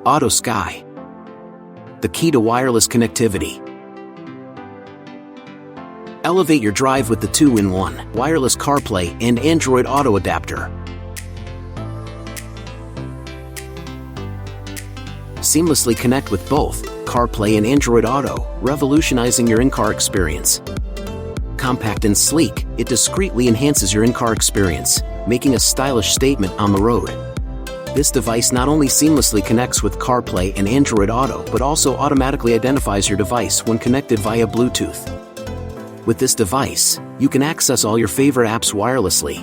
Autosky, the key to wireless connectivity. Elevate your drive with the 2-in-1 wireless CarPlay and Android Auto adapter. Seamlessly connect with both CarPlay and Android Auto, revolutionizing your in-car experience. Compact and sleek, it discreetly enhances your in-car experience, making a stylish statement on the road. This device not only seamlessly connects with CarPlay and Android Auto but also automatically identifies your device when connected via Bluetooth. With this device, you can access all your favorite apps wirelessly.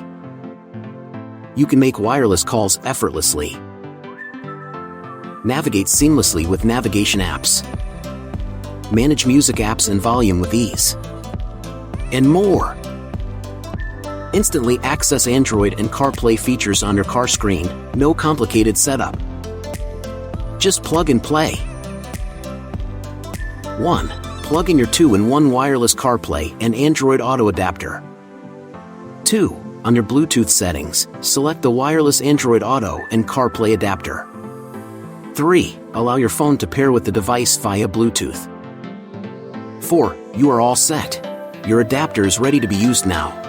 You can make wireless calls effortlessly. Navigate seamlessly with navigation apps. Manage music apps and volume with ease. And more. Instantly access Android and CarPlay features on your car screen, no complicated setup. Just plug and play. 1. Plug in your 2-in-1 wireless CarPlay and Android Auto adapter. 2. On your Bluetooth settings, select the wireless Android Auto and CarPlay adapter. 3. Allow your phone to pair with the device via Bluetooth. 4. You are all set. Your adapter is ready to be used now.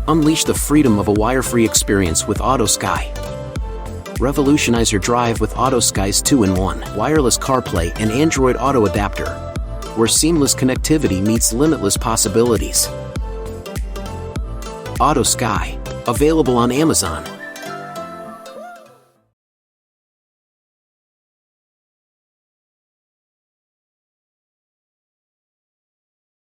Unleash the freedom of a wire-free experience with Autosky. Revolutionize your drive with Autosky's 2-in-1 wireless CarPlay and Android Auto adapter, where seamless connectivity meets limitless possibilities. Autosky, available on Amazon.